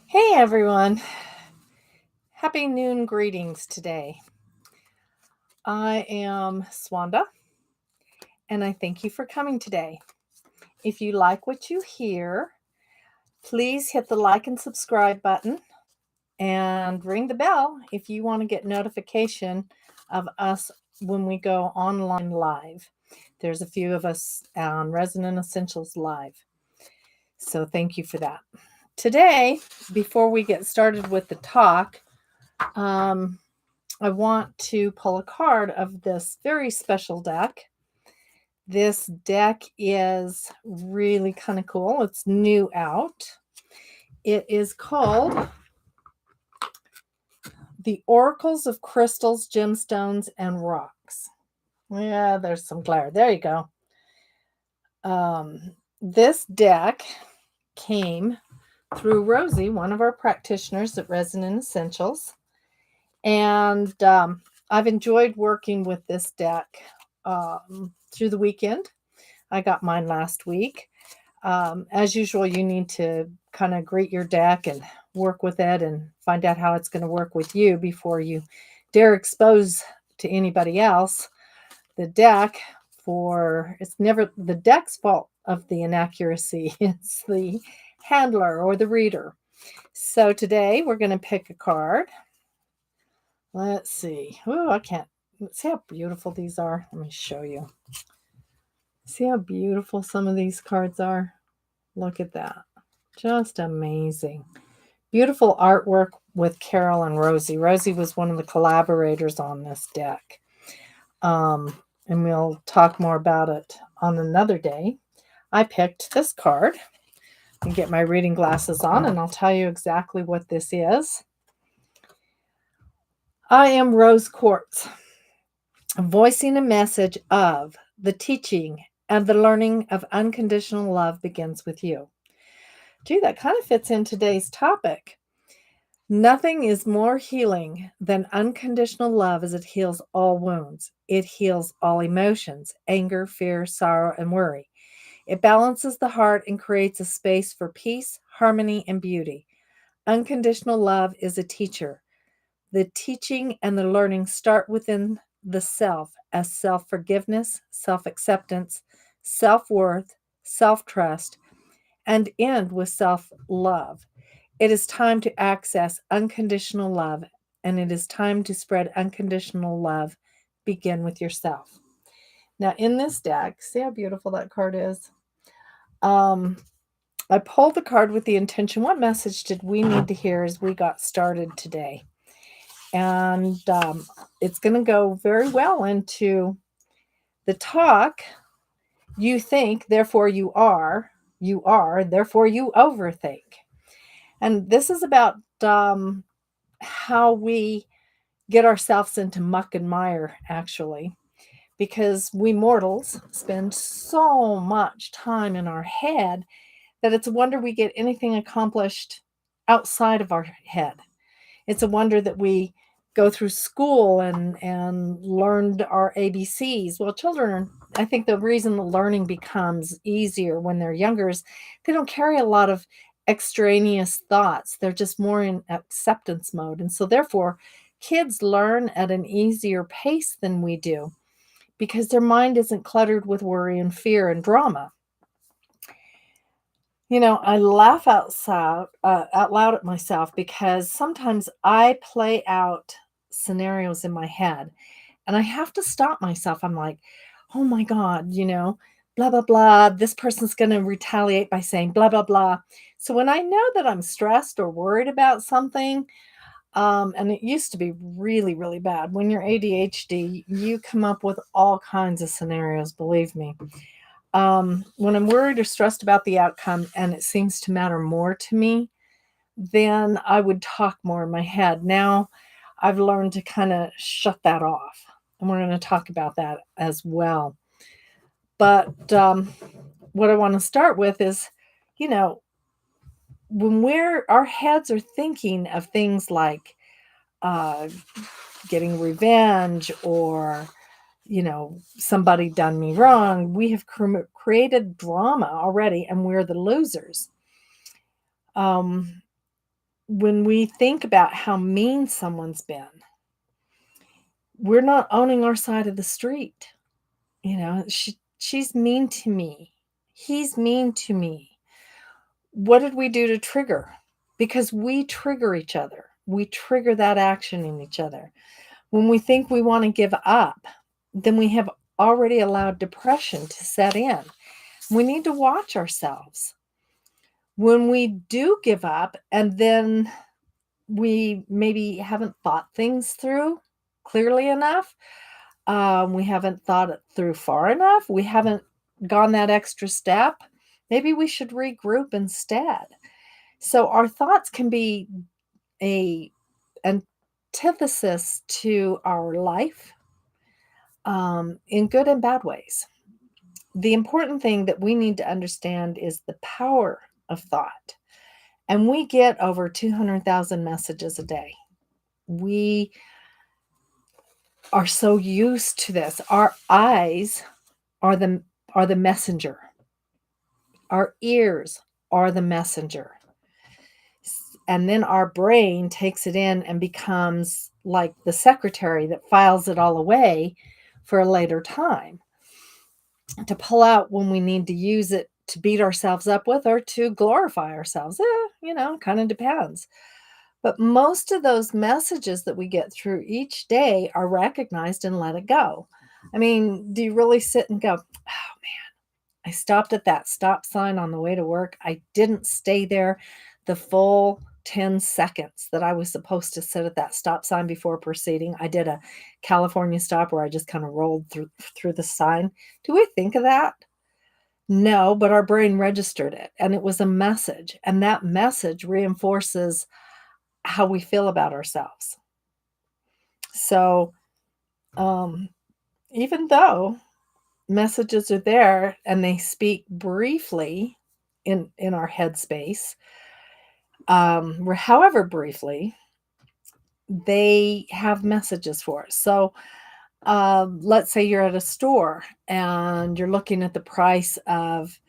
Hey everyone, happy noon greetings today. I am SWANDA and I thank you for coming today. If you like what you hear, please hit the like and subscribe button and ring the bell if you want to get notification of us when we go online live. There's a few of us on Resonant Essentials live. So thank you for that. Today, before we get started with the talk, I want to pull a card of this very special deck. This deck is really kind of cool. It's new out. It is called The Oracles of Crystals, Gemstones, and Rocks. Yeah, there's some glare. There you go. This deck came through Rosie, one of our practitioners at Resonant Essentials. And I've enjoyed working with this deck through the weekend. I got mine last week. As usual, you need to kind of greet your deck and work with it and find out how it's going to work with you before you dare expose to anybody else the deck. It's never the deck's fault of the inaccuracy. It's the handler or the reader. So today we're going to pick a card. Let's see. Oh, I can't. See how beautiful these are? Let me show you. See how beautiful some of these cards are? Look at that. Just amazing. Beautiful artwork with Carol and Rosie. Rosie was one of the collaborators on this deck. And we'll talk more about it on another day. I picked this card. And get my reading glasses on and I'll tell you exactly what this is. I am Rose Quartz, voicing a message of the teaching and the learning of unconditional love begins with you. Gee, that kind of fits in today's topic. Nothing is more healing than unconditional love as it heals all wounds. It heals all emotions, anger, fear, sorrow, and worry. It balances the heart and creates a space for peace, harmony, and beauty. Unconditional love is a teacher. The teaching and the learning start within the self as self-forgiveness, self-acceptance, self-worth, self-trust, and end with self-love. It is time to access unconditional love, and it is time to spread unconditional love. Begin with yourself. Now, in this deck, see how beautiful that card is? I pulled the card with the intention, what message did we need to hear as we got started today? And it's going to go very well into the talk. You think, therefore you are, therefore you overthink. And this is about how we get ourselves into muck and mire, actually, because we mortals spend so much time in our head that it's a wonder we get anything accomplished outside of our head. It's a wonder that we go through school and learned our ABCs. Well, children, I think the reason the learning becomes easier when they're younger is they don't carry a lot of extraneous thoughts. They're just more in acceptance mode. And so therefore, kids learn at an easier pace than we do because their mind isn't cluttered with worry and fear and drama. You know, I laugh out loud at myself because sometimes I play out scenarios in my head and I have to stop myself. I'm like, oh my God, blah, blah, blah. This person's going to retaliate by saying blah, blah, blah. So when I know that I'm stressed or worried about something, and it used to be really, really bad. When you're ADHD, you come up with all kinds of scenarios, believe me. When I'm worried or stressed about the outcome and it seems to matter more to me, then I would talk more in my head. Now I've learned to kind of shut that off. And we're going to talk about that as well. But what I want to start with is, when our heads are thinking of things like getting revenge or somebody done me wrong. We have created drama already, and we're the losers. When we think about how mean someone's been, we're not owning our side of the street. She's mean to me. He's mean to me. What did we do to trigger? Because we trigger each other. We trigger that action in each other. When we think we want to give up, then we have already allowed depression to set in. We need to watch ourselves. When we do give up and then we maybe haven't thought things through clearly enough, we haven't thought it through far enough, we haven't gone that extra step, maybe we should regroup instead. So our thoughts can be a antithesis to our life, in good and bad ways. The important thing that we need to understand is the power of thought. And we get over 200,000 messages a day. We are so used to this. Our eyes are the messenger. Our ears are the messenger. And then our brain takes it in and becomes like the secretary that files it all away for a later time to pull out when we need to use it to beat ourselves up with or to glorify ourselves. Kind of depends. But most of those messages that we get through each day are recognized and let it go. I mean, do you really sit and go, oh man, I stopped at that stop sign on the way to work. I didn't stay there the full 10 seconds that I was supposed to sit at that stop sign before proceeding. I did a California stop where I just kind of rolled through the sign. Do we think of that? No, but our brain registered it, and it was a message, and that message reinforces how we feel about ourselves. So, even though messages are there and they speak briefly in our headspace, however briefly, they have messages for us. So, let's say you're at a store and you're looking at the price of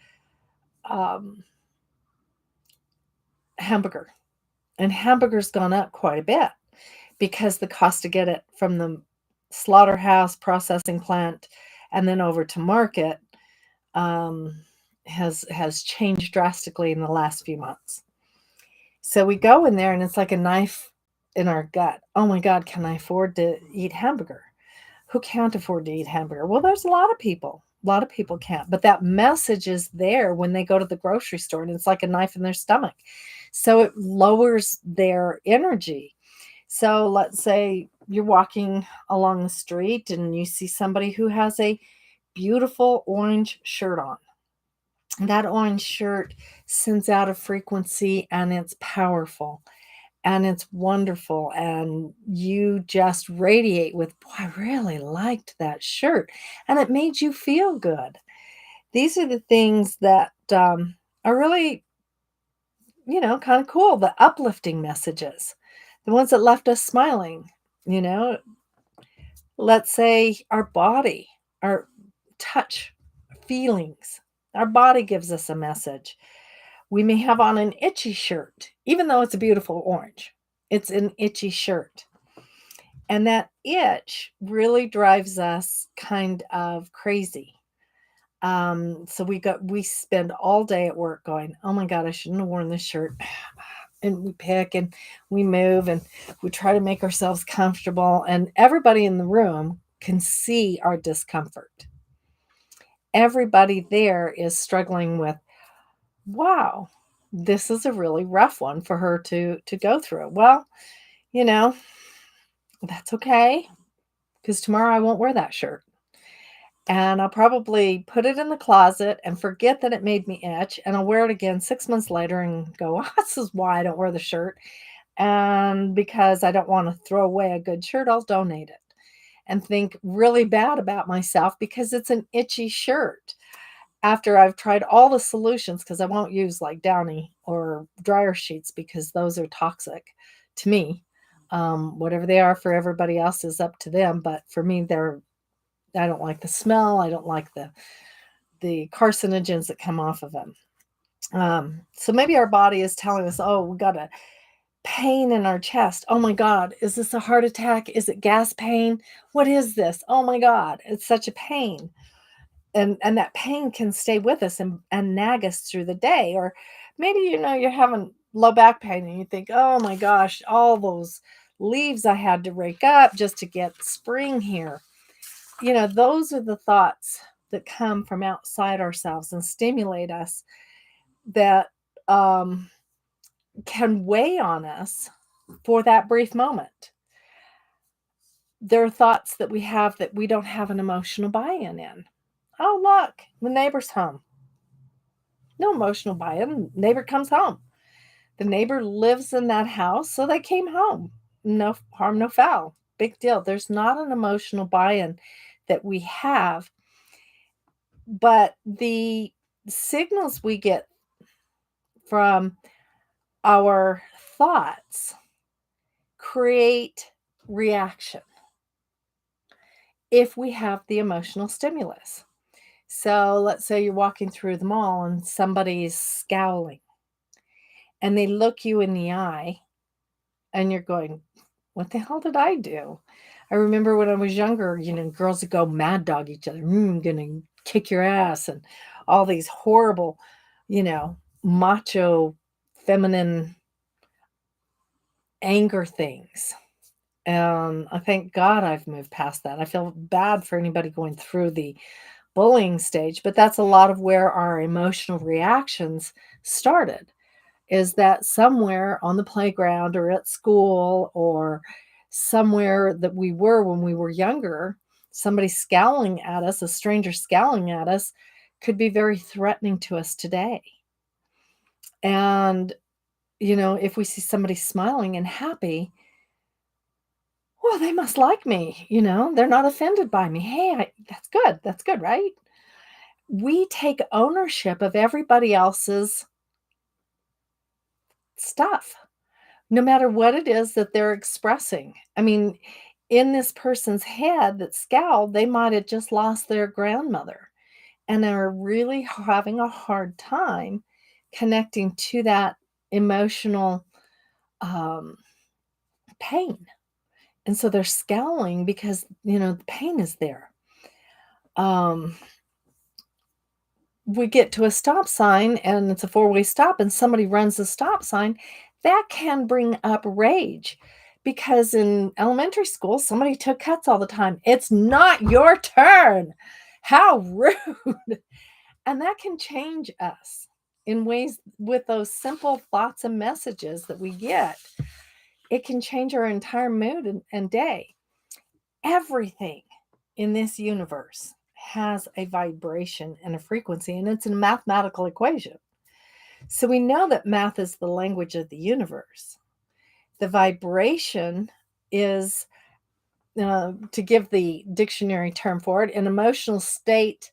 hamburger, and hamburger's gone up quite a bit because the cost to get it from the slaughterhouse processing plant and then over to market has changed drastically in the last few months. So we go in there and it's like a knife in our gut. Oh my God, can I afford to eat hamburger? Who can't afford to eat hamburger? Well, there's a lot of people. A lot of people can't. But that message is there when they go to the grocery store and it's like a knife in their stomach. So it lowers their energy. So let's say you're walking along the street and you see somebody who has a beautiful orange shirt on. That orange shirt sends out a frequency and it's powerful and it's wonderful. And you just radiate with, boy, I really liked that shirt. And it made you feel good. These are the things that are really, kind of cool. The uplifting messages, the ones that left us smiling, you know, let's say our body, our touch, feelings, our body gives us a message. We may have on an itchy shirt, even though it's a beautiful orange. It's an itchy shirt. And that itch really drives us kind of crazy. So we spend all day at work going, oh my God, I shouldn't have worn this shirt. And we pick and we move and we try to make ourselves comfortable. And everybody in the room can see our discomfort. Everybody there is struggling with, wow, this is a really rough one for her to go through. Well, that's okay, because tomorrow I won't wear that shirt. And I'll probably put it in the closet and forget that it made me itch. And I'll wear it again 6 months later and go, oh, this is why I don't wear the shirt. And because I don't want to throw away a good shirt, I'll donate it and think really bad about myself because it's an itchy shirt. After I've tried all the solutions, because I won't use like Downy or dryer sheets because those are toxic to me. Whatever they are for everybody else is up to them. But for me, they're I don't like the smell. I don't like the carcinogens that come off of them. So maybe our body is telling us, oh, we got a pain in our chest. Oh my God, is this a heart attack? Is it gas pain? What is this? Oh my God, it's such a pain. And that pain can stay with us and nag us through the day. Or maybe, you're having low back pain and you think, oh my gosh, all those leaves I had to rake up just to get spring here. Those are the thoughts that come from outside ourselves and stimulate us that can weigh on us for that brief moment. There are thoughts that we have that we don't have an emotional buy-in in. Oh, look, the neighbor's home. No emotional buy-in. Neighbor comes home. The neighbor lives in that house, so they came home. No harm, no foul. Big deal. There's not an emotional buy-in that we have, but the signals we get from our thoughts create reaction if we have the emotional stimulus. So let's say you're walking through the mall and somebody's scowling and they look you in the eye and you're going, what the hell did I do? I remember when I was younger, girls would go mad dog each other, gonna kick your ass, and all these horrible, macho, feminine anger things. I thank God I've moved past that. I feel bad for anybody going through the bullying stage, but that's a lot of where our emotional reactions started. Is that somewhere on the playground or at school or somewhere that we were when we were younger, somebody scowling at us, a stranger scowling at us, could be very threatening to us today. And, if we see somebody smiling and happy, well, they must like me. They're not offended by me. Hey, that's good. That's good, right? We take ownership of everybody else's stuff, no matter what it is that they're expressing. I mean, in this person's head that scowled, they might have just lost their grandmother and are really having a hard time connecting to that emotional um, pain. And so they're scowling because, the pain is there. We get to a stop sign and it's a four-way stop and somebody runs the stop sign, that can bring up rage because in elementary school, somebody took cuts all the time. It's not your turn. How rude. And that can change us in ways with those simple thoughts and messages that we get. It can change our entire mood and day. Everything in this universe has a vibration and a frequency, and it's a mathematical equation. So we know that math is the language of the universe. The vibration is, to give the dictionary term for it, an emotional state,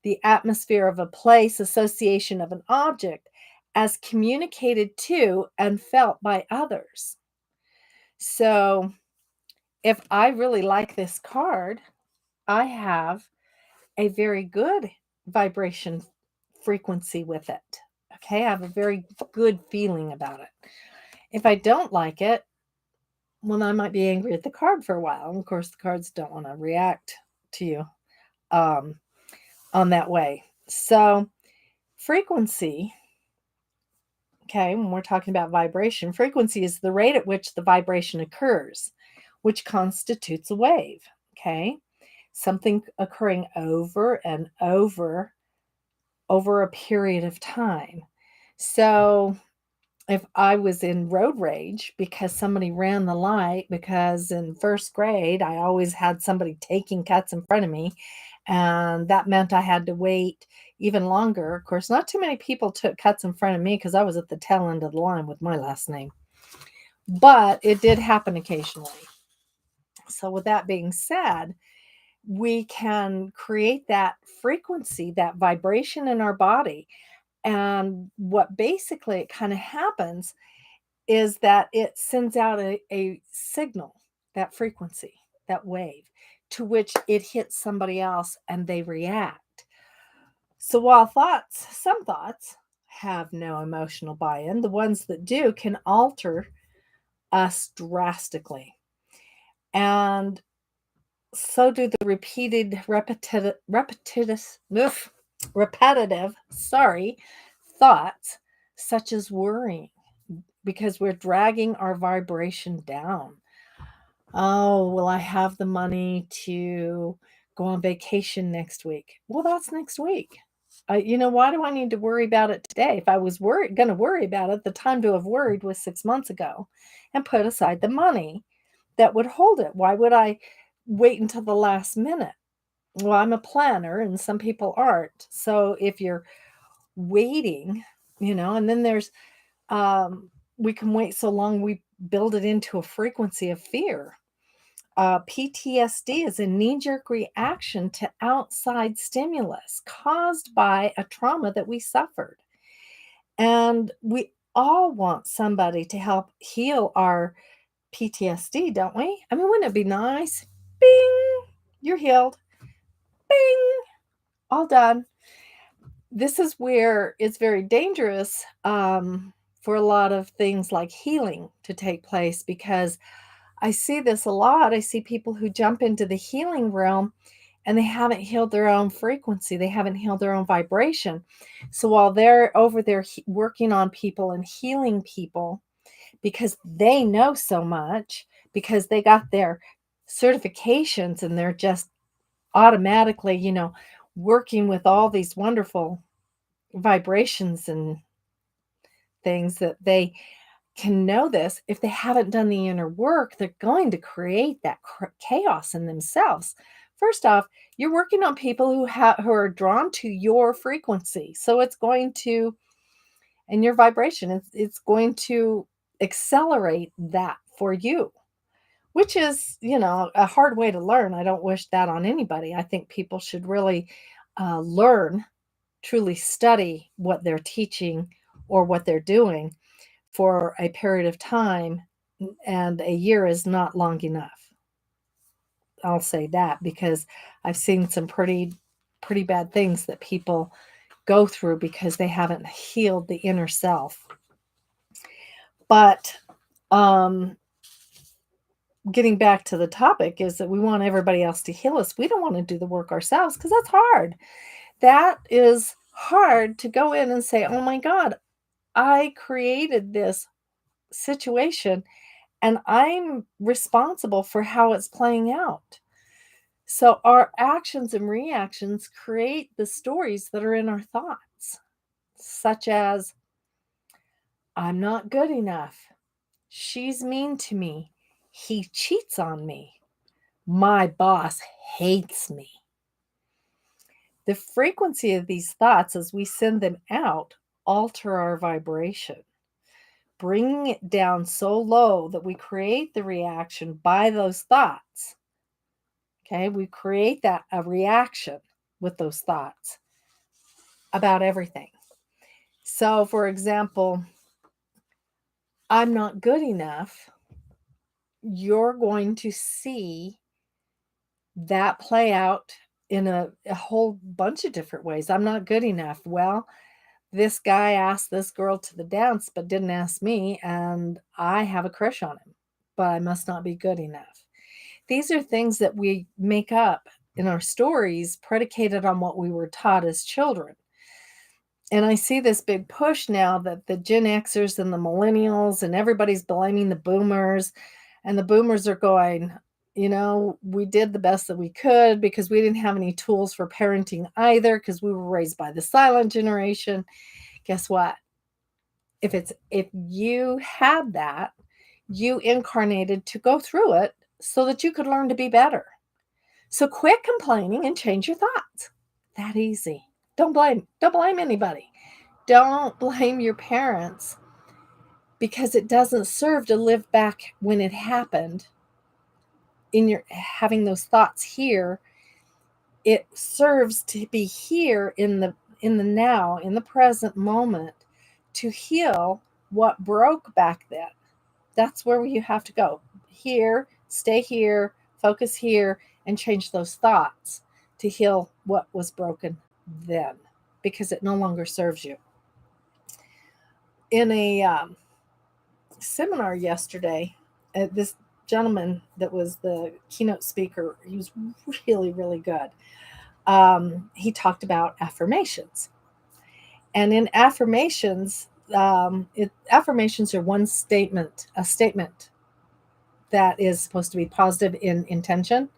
the atmosphere of a place, association of an object, as communicated to and felt by others. So if I really like this card, I have a very good vibration frequency with it. Okay, I have a very good feeling about it. If I don't like it, well, I might be angry at the card for a while. And of course, the cards don't want to react to you on that way. So, frequency, okay, when we're talking about vibration, frequency is the rate at which the vibration occurs, which constitutes a wave. Okay, something occurring over and over a period of time. So if I was in road rage because somebody ran the light, because in first grade, I always had somebody taking cuts in front of me, and that meant I had to wait even longer. Of course, not too many people took cuts in front of me because I was at the tail end of the line with my last name, but it did happen occasionally. So with that being said, we can create that frequency, that vibration in our body. And what basically it kind of happens is that it sends out a signal, that frequency, that wave, to which it hits somebody else and they react. So while some thoughts have no emotional buy-in, the ones that do can alter us drastically. And so do the repetitive thoughts, such as worrying, because we're dragging our vibration down. Oh, will I have the money to go on vacation next week? Well, that's next week. Why do I need to worry about it today? If I was going to worry about it, the time to have worried was 6 months ago and put aside the money that would hold it. Why would I wait until the last minute? Well, I'm a planner and some people aren't. So if you're waiting, and then we can wait so long we build it into a frequency of fear. PTSD is a knee-jerk reaction to outside stimulus caused by a trauma that we suffered. And we all want somebody to help heal our PTSD, don't we? I mean, wouldn't it be nice? Bing, you're healed. Bing, all done. This is where it's very dangerous for a lot of things like healing to take place, because I see this a lot. I see people who jump into the healing realm and they haven't healed their own frequency. They haven't healed their own vibration. So while they're over there working on people and healing people because they know so much, because they got their certifications and they're just automatically, working with all these wonderful vibrations and things, that they can know this. If they haven't done the inner work, they're going to create that chaos in themselves. First off, you're working on people who are drawn to your frequency. So it's going to, and your vibration, it's going to accelerate that for you, which is, a hard way to learn. I don't wish that on anybody. I think people should really learn, truly study what they're teaching or what they're doing for a period of time, and a year is not long enough. I'll say that because I've seen some pretty bad things that people go through because they haven't healed the inner self. But getting back to the topic is that we want everybody else to heal us. We don't want to do the work ourselves because that's hard. That is hard to go in and say, oh my God, I created this situation and I'm responsible for how it's playing out. So our actions and reactions create the stories that are in our thoughts, such as, I'm not good enough. She's mean to me. He cheats on me. My boss hates me. The frequency of these thoughts as we send them out alter our vibration, bringing it down so low that we create the reaction by those thoughts. Okay, we create a reaction with those thoughts about everything. So, for example, I'm not good enough. You're going to see that play out in a whole bunch of different ways. I'm not good enough. Well, this guy asked this girl to the dance, but didn't ask me, and I have a crush on him, but I must not be good enough. These are things that we make up in our stories predicated on what we were taught as children. And I see this big push now that the Gen Xers and the millennials and everybody's blaming the boomers, and the boomers are going, we did the best that we could because we didn't have any tools for parenting either because we were raised by the silent generation. Guess what? If you had that, you incarnated to go through it so that you could learn to be better. So quit complaining and change your thoughts. That easy. Don't blame anybody. Don't blame your parents, because it doesn't serve to live back when it happened in your having those thoughts here. It serves to be here in the now, in the present moment, to heal what broke back then. That's where you have to go. Here, stay here, focus here, and change those thoughts to heal what was broken then, because it no longer serves you. In a seminar yesterday, this gentleman that was the keynote speaker, he was really, really good. He talked about affirmations. And in affirmations, affirmations are a statement that is supposed to be positive in intention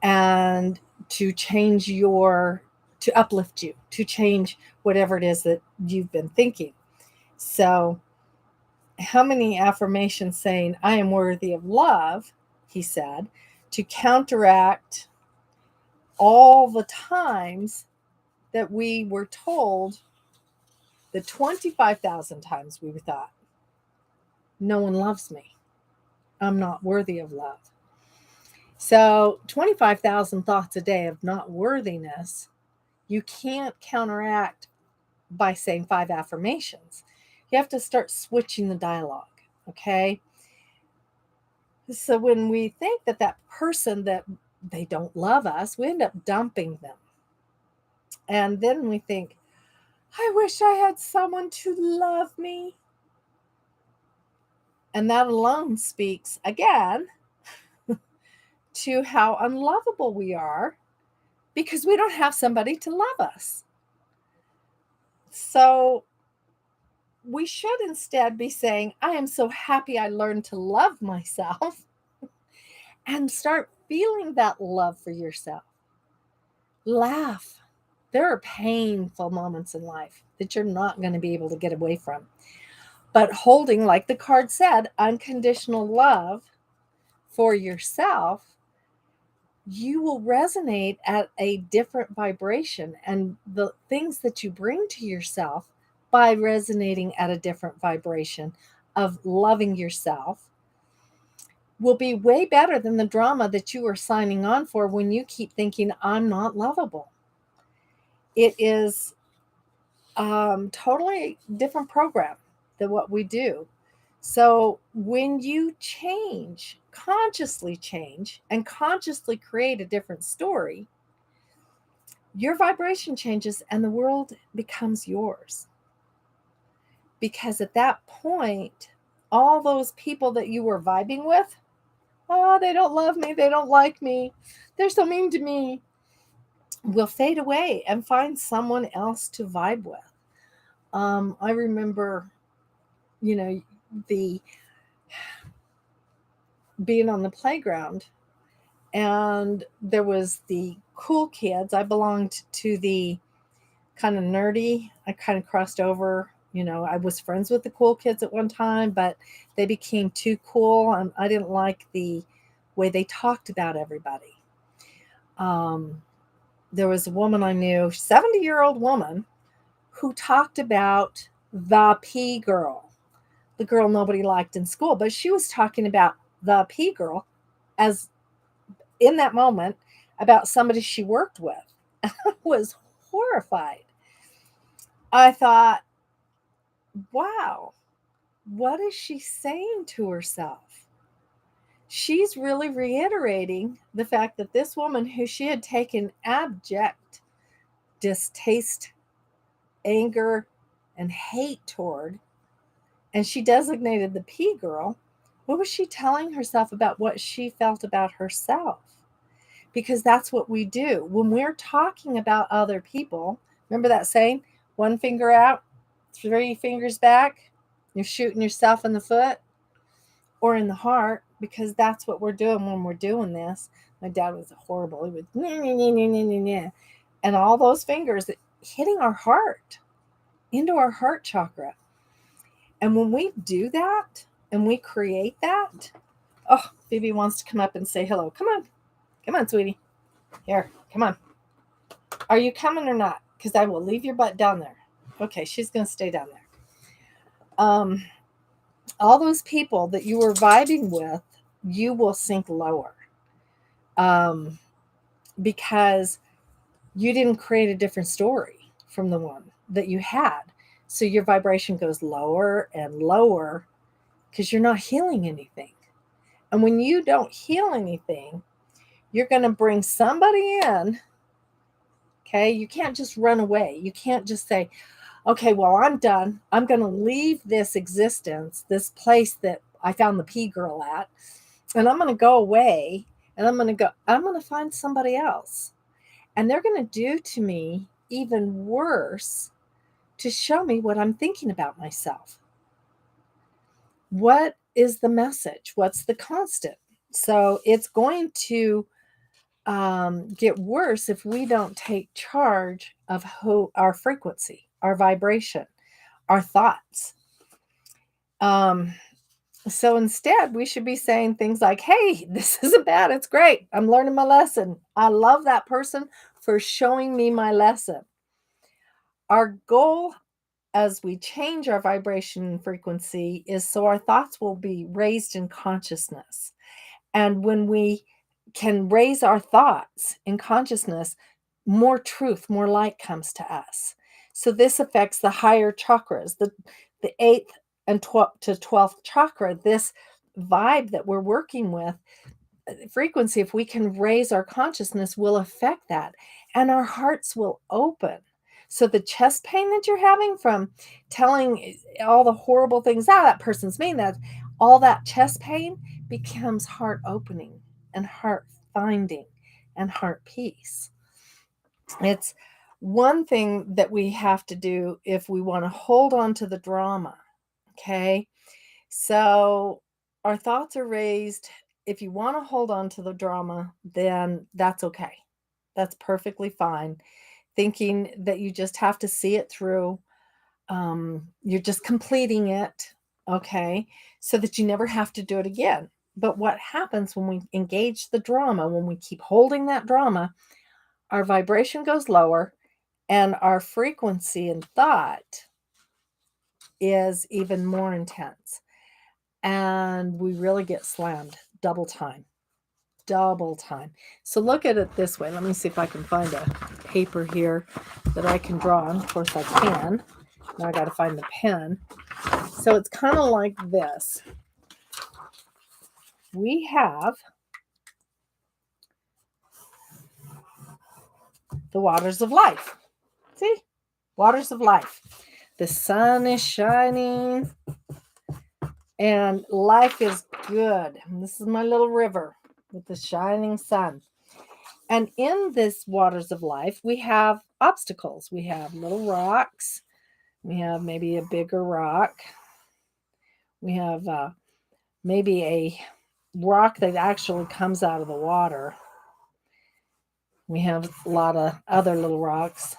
and to to uplift you, to change whatever it is that you've been thinking. So, how many affirmations saying, I am worthy of love, he said, to counteract all the times that we were told, the 25,000 times we thought, no one loves me. I'm not worthy of love. So 25,000 thoughts a day of not worthiness, you can't counteract by saying 5 affirmations. You have to start switching the dialogue, okay? So when we think that person that they don't love us, we end up dumping them. And then we think, I wish I had someone to love me. And that alone speaks again to how unlovable we are because we don't have somebody to love us. So we should instead be saying, I am so happy I learned to love myself, and start feeling that love for yourself. Laugh. There are painful moments in life that you're not going to be able to get away from. But holding, like the card said, unconditional love for yourself, you will resonate at a different vibration. And the things that you bring to yourself by resonating at a different vibration of loving yourself will be way better than the drama that you are signing on for when you keep thinking, I'm not lovable. It is totally different program than what we do. So when you consciously change, and consciously create a different story, your vibration changes and the world becomes yours. Because at that point, all those people that you were vibing with, oh, they don't love me, they don't like me, they're so mean to me, will fade away and find someone else to vibe with. I remember, the being on the playground, and there was the cool kids. I belonged to the kind of nerdy. I kind of crossed over. I was friends with the cool kids at one time, but they became too cool, and I didn't like the way they talked about everybody. There was a woman I knew, 70-year-old woman, who talked about the Pea Girl, the girl nobody liked in school, but she was talking about the Pea Girl as, in that moment, about somebody she worked with. I was horrified. I thought, wow, what is she saying to herself? She's really reiterating the fact that this woman, who she had taken abject distaste, anger, and hate toward, and she designated the Pea Girl, what was she telling herself about what she felt about herself? Because that's what we do. When we're talking about other people, remember that saying, 1 finger out, 3 fingers back, you're shooting yourself in the foot or in the heart, because that's what we're doing when we're doing this. My dad was horrible. He would, and all those fingers hitting our heart, into our heart chakra. And when we do that and we create that, oh, Phoebe wants to come up and say hello. Come on, sweetie. Here, come on. Are you coming or not? Because I will leave your butt down there. Okay, she's going to stay down there. All those people that you were vibing with, you will sink lower. Because you didn't create a different story from the one that you had. So your vibration goes lower and lower because you're not healing anything. And when you don't heal anything, You're going to bring somebody in. Okay. You can't just run away. You can't just say, okay, well, I'm done. I'm going to leave this existence, this place that I found the Pea Girl at, and I'm going to go away and I'm going to find somebody else. And they're going to do to me even worse to show me what I'm thinking about myself. What is the message? What's the constant? So it's going to get worse if we don't take charge of our frequency, our vibration, our thoughts. So instead, we should be saying things like, hey, this isn't bad. It's great. I'm learning my lesson. I love that person for showing me my lesson. Our goal as we change our vibration and frequency is so our thoughts will be raised in consciousness. And when we can raise our thoughts in consciousness, more truth, more light comes to us. So this affects the higher chakras, the 8th and 12th chakra, this vibe that we're working with, frequency, if we can raise our consciousness, will affect that. And our hearts will open. So the chest pain that you're having from telling all the horrible things, that person's mean, that all that chest pain becomes heart opening and heart finding and heart peace. It's one thing that we have to do if we want to hold on to the drama. Okay. So our thoughts are raised. If you want to hold on to the drama, then that's okay. That's perfectly fine. Thinking that you just have to see it through, you're just completing it, okay, so that you never have to do it again. But what happens when we engage the drama, when we keep holding that drama, our vibration goes lower and our frequency and thought is even more intense. And we really get slammed double time. Double time. So look at it this way. Let me see if I can find a paper here that I can draw on. Of course I can. Now I got to find the pen. So it's kind of like this. We have the waters of life. See? Waters of life. The sun is shining and life is good. And this is my little river with the shining sun. And in this waters of life, we have obstacles. We have little rocks. We have maybe a bigger rock. We have maybe a rock that actually comes out of the water. We have a lot of other little rocks.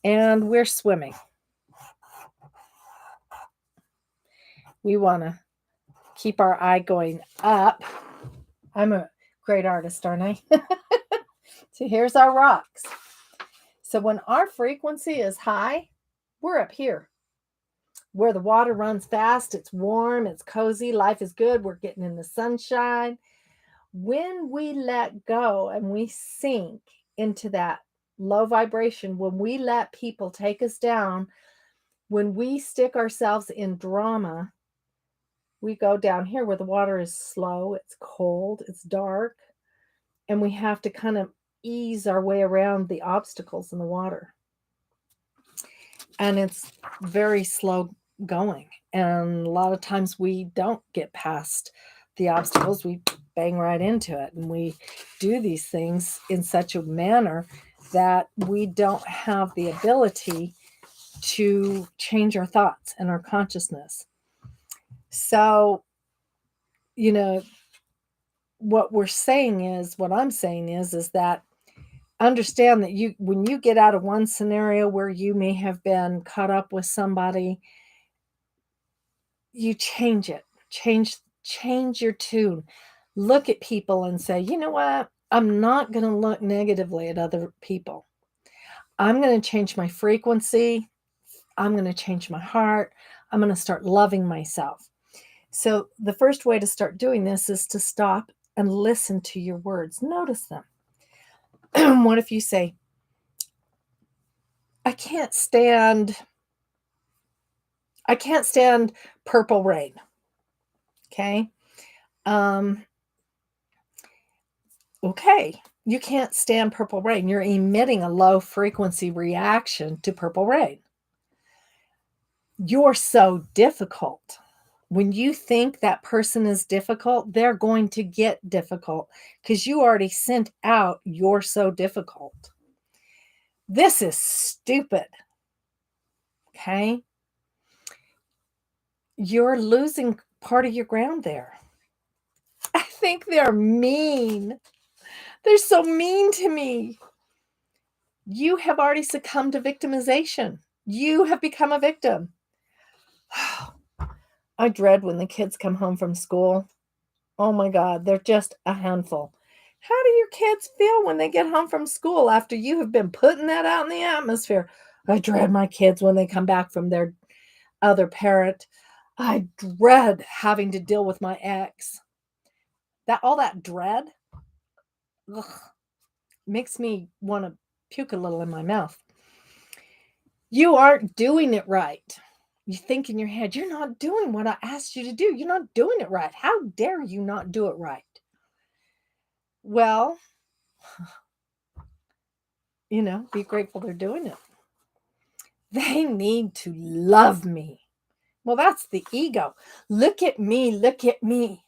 And we're swimming. We want to keep our eye going up. I'm a great artist, aren't I? So here's our rocks. So when our frequency is high, we're up here where the water runs fast. It's warm. It's cozy. Life is good. We're getting in the sunshine. When we let go and we sink into that low vibration, when we let people take us down, when we stick ourselves in drama, we go down here where the water is slow, it's cold, it's dark, and we have to kind of ease our way around the obstacles in the water. And it's very slow going. And a lot of times we don't get past the obstacles. We bang right into it. And we do these things in such a manner that we don't have the ability to change our thoughts and our consciousness. So, what I'm saying is that understand that when you get out of one scenario where you may have been caught up with somebody, you change it. Change your tune. Look at people and say, you know what? I'm not going to look negatively at other people. I'm going to change my frequency. I'm going to change my heart. I'm going to start loving myself. So the first way to start doing this is to stop and listen to your words. Notice them. What if you say, I can't stand purple rain. Okay. Okay, you can't stand purple rain. You're emitting a low frequency reaction to purple rain. You're so difficult. When you think that person is difficult, they're going to get difficult because you already sent out, "You're so difficult." This is stupid. Okay. You're losing part of your ground there. I think they're mean. They're so mean to me. You have already succumbed to victimization. You have become a victim. I dread when the kids come home from school. Oh my God, they're just a handful. How do your kids feel when they get home from school after you have been putting that out in the atmosphere? I dread my kids when they come back from their other parent. I dread having to deal with my ex. All that dread, ugh, makes me want to puke a little in my mouth. You aren't doing it right. You think in your head, "You're not doing what I asked you to do. You're not doing it right. How dare you not do it right?" Well, be grateful they're doing it. They need to love me. Well, that's the ego. Look at me. Look at me.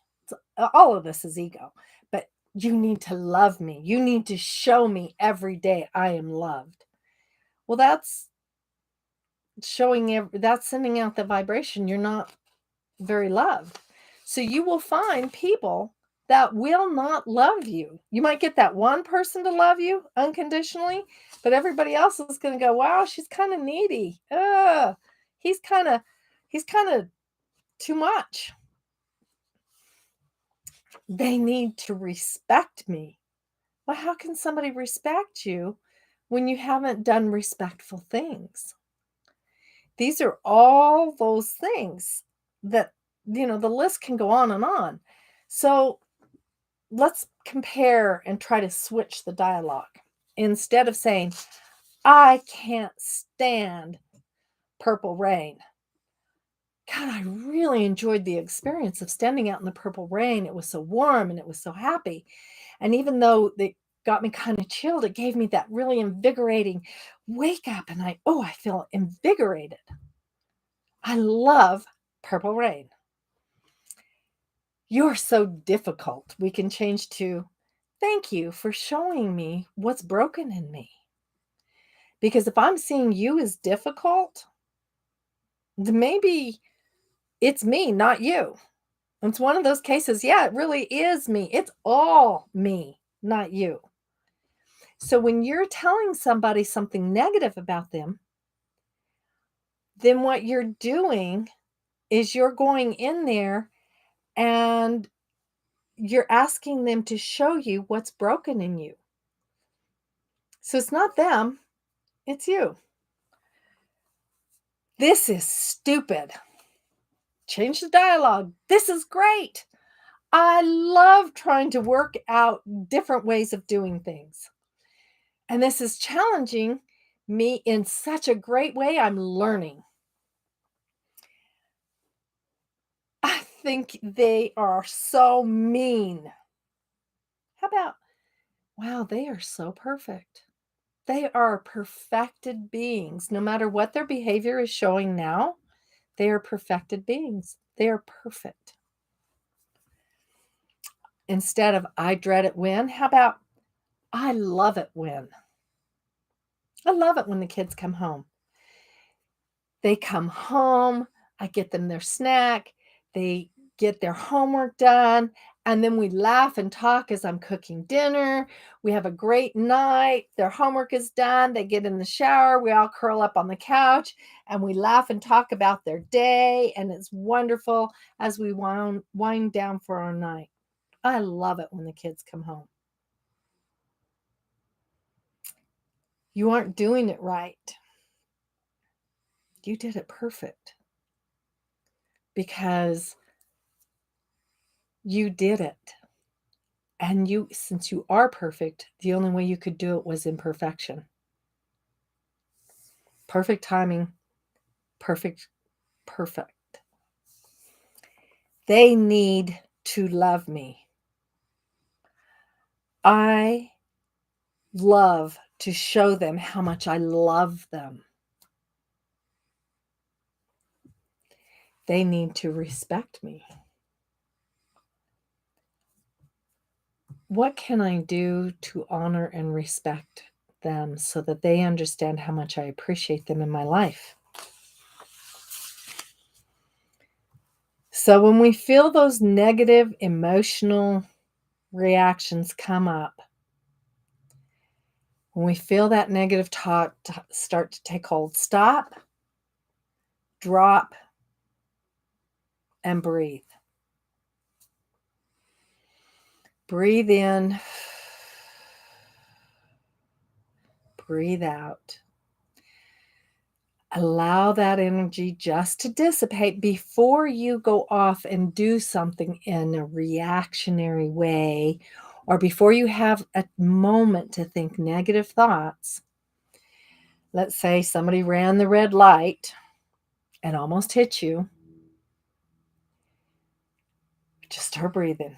All of this is ego. But you need to love me. You need to show me every day I am loved. Well, that's that's sending out the vibration. You're not very loved. So you will find people that will not love you. You might get that one person to love you unconditionally, but everybody else is going to go, "Wow, she's kind of needy. He's kind of he's kind of too much." They need to respect me. Well, how can somebody respect you when you haven't done respectful things? These are all those things that, the list can go on and on. So let's compare and try to switch the dialogue. Instead of saying, "I can't stand purple rain." God, I really enjoyed the experience of standing out in the purple rain. It was so warm and it was so happy. And even though it got me kind of chilled, it gave me that really invigorating wake up. And I feel invigorated. I love purple rain. "You're so difficult." We can change to, "Thank you for showing me what's broken in me." Because if I'm seeing you as difficult, then maybe it's me, not you. It's one of those cases. Yeah, it really is me. It's all me, not you. So when you're telling somebody something negative about them, then what you're doing is you're going in there and you're asking them to show you what's broken in you. So it's not them, it's you. "This is stupid." Change the dialogue. "This is great. I love trying to work out different ways of doing things. And this is challenging me in such a great way. I'm learning." I think they are so mean. How about, "Wow, they are so perfect." They are perfected beings. No matter what their behavior is showing now, they are perfected beings. They are perfect. Instead of, "I dread it when," how about, "I love it when." I love it when the kids come home. They come home, I get them their snack, they get their homework done, and then we laugh and talk as I'm cooking dinner. We have a great night. Their homework is done. They get in the shower. We all curl up on the couch and we laugh and talk about their day. And it's wonderful as we wind down for our night. I love it when the kids come home. You aren't doing it right. You did it perfect because you did it. And since you are perfect, the only way you could do it was imperfection. Perfect timing, perfect, perfect. They need to love me. I love to show them how much I love them. They need to respect me. What can I do to honor and respect them so that they understand how much I appreciate them in my life? So when we feel those negative emotional reactions come up, when we feel that negative thought start to take hold, stop, drop, and breathe. Breathe in, breathe out. Allow that energy just to dissipate before you go off and do something in a reactionary way, or before you have a moment to think negative thoughts. Let's say somebody ran the red light and almost hit you. Just start breathing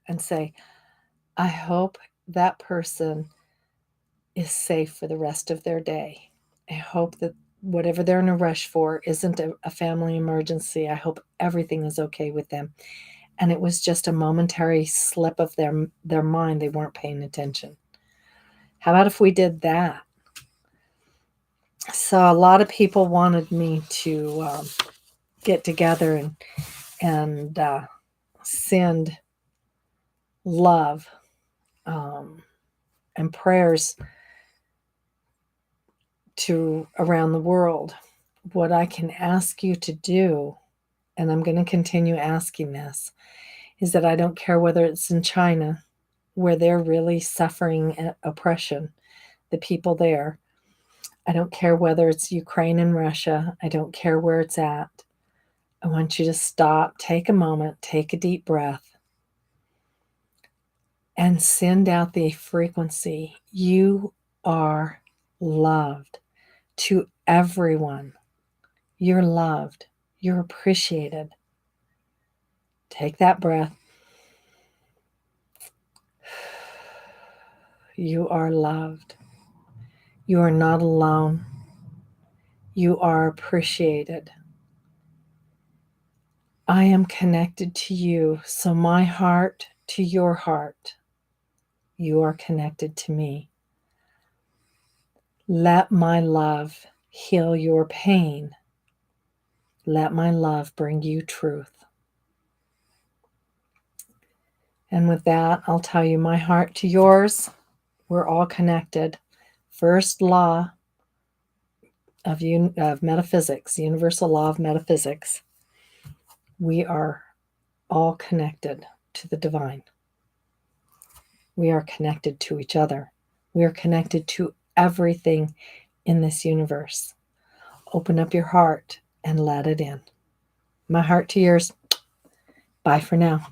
and say, I hope that person is safe for the rest of their day. I hope that whatever they're in a rush for isn't a family emergency. I hope everything is okay with them. And it was just a momentary slip of their mind. They weren't paying attention. How about if we did that? So a lot of people wanted me to get together and send love and prayers to around the world. What I can ask you to do, and I'm going to continue asking this, is that I don't care whether it's in China, where they're really suffering oppression, the people there. I don't care whether it's Ukraine and Russia. I don't care where it's at. I want you to stop, take a moment, take a deep breath, and send out the frequency. You are loved. To everyone, you're loved. You're appreciated. Take that breath. You are loved. You are not alone. You are appreciated. I am connected to you, so my heart to your heart. You are connected to me. Let my love heal your pain. Let my love bring you truth. And with that, I'll tell you my heart to yours. We're all connected. First law of metaphysics, universal law of metaphysics. We are all connected to the divine. We are connected to each other. We are connected to everything in this universe. Open up your heart and let it in. My heart to yours. Bye for now.